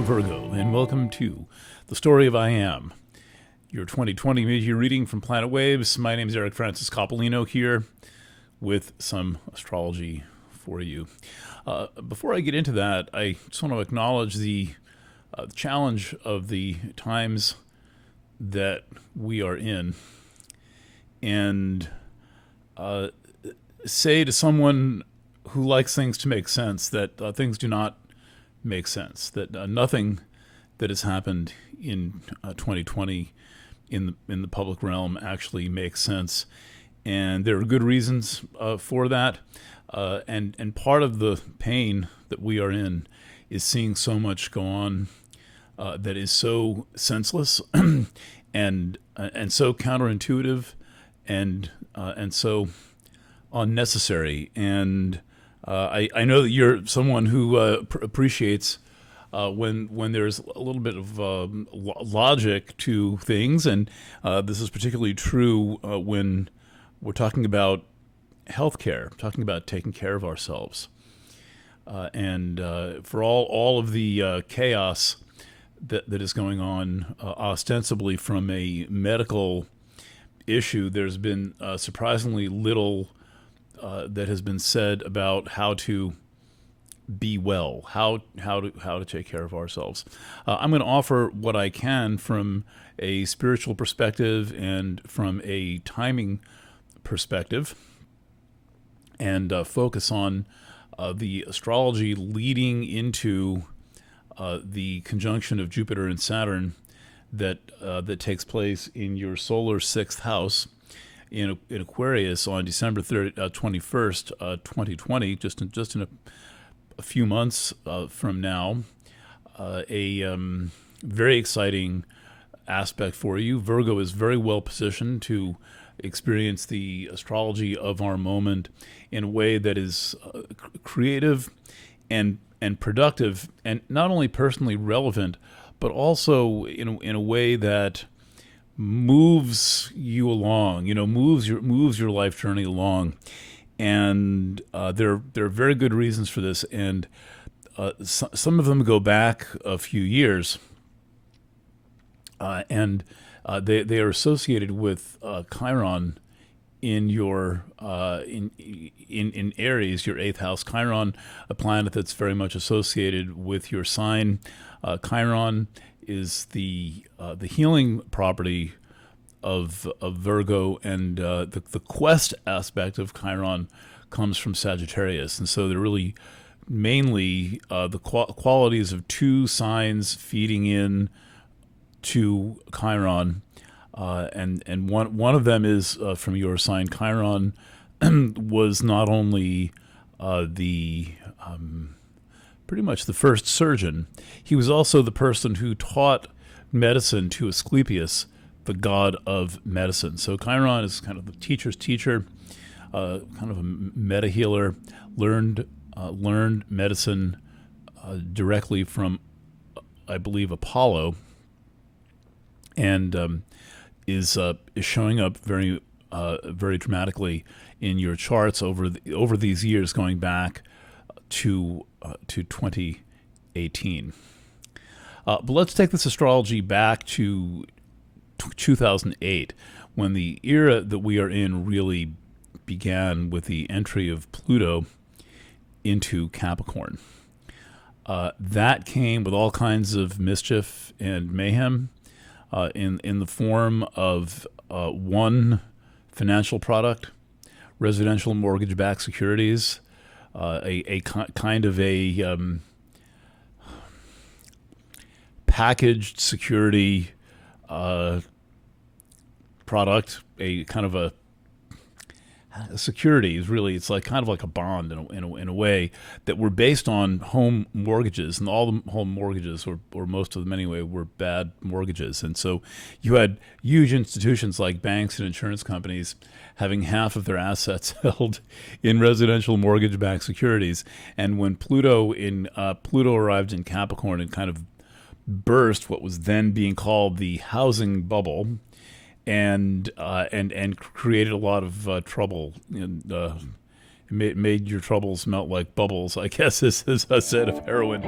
Virgo, and welcome to The Story of I Am, your 2020 mid-year reading from Planet Waves. My name is Eric Francis Coppolino here with some astrology for you. Before I get into that, I just want to acknowledge the challenge of the times that we are in and say to someone who likes things to make sense that things do not make sense, that nothing that has happened in 2020 in the public realm actually makes sense, and there are good reasons for that. And part of the pain that we are in is seeing so much go on that is so senseless and so counterintuitive and so unnecessary. And I know that you're someone who appreciates when there's a little bit of logic to things, and this is particularly true when we're talking about healthcare, talking about taking care of ourselves, and for all of the chaos that is going on, ostensibly from a medical issue, there's been surprisingly little that has been said about how to be well, how to take care of ourselves. I'm going to offer what I can from a spiritual perspective and from a timing perspective, and focus on the astrology leading into the conjunction of Jupiter and Saturn that takes place in your solar sixth house in Aquarius on December 21st, 2020, just in a few months from now. A very exciting aspect for you. Virgo is very well positioned to experience the astrology of our moment in a way that is creative and productive, and not only personally relevant, but also in a way that moves you along, moves your life journey along. And there are very good reasons for this, and some of them go back a few years, and they are associated with Chiron in your in Aries, your eighth house. Chiron, a planet that's very much associated with your sign. Chiron is the healing property of Virgo, and the quest aspect of Chiron comes from Sagittarius, and so they're really mainly the qualities of two signs feeding in to Chiron, and one of them is from your sign. Chiron was not only the pretty much the first surgeon, he was also the person who taught medicine to Asclepius, the god of medicine. So Chiron is kind of the teacher's teacher, kind of a meta healer, learned medicine directly from, I believe, Apollo, and is showing up very dramatically in your charts over these years, going back to 2018. But let's take this astrology back to 2008, when the era that we are in really began with the entry of Pluto into Capricorn. That came with all kinds of mischief and mayhem in the form of one financial product, residential mortgage-backed securities, a kind of a packaged security product, a kind of a security is really, it's like kind of like a bond in a way, that were based on home mortgages, and all the home mortgages, or most of them anyway, were bad mortgages. And so you had huge institutions like banks and insurance companies having half of their assets held in residential mortgage-backed securities. And when Pluto arrived in Capricorn and kind of burst what was then being called the housing bubble, and created a lot of trouble, and made your troubles melt like bubbles, I guess, is a set of heroin.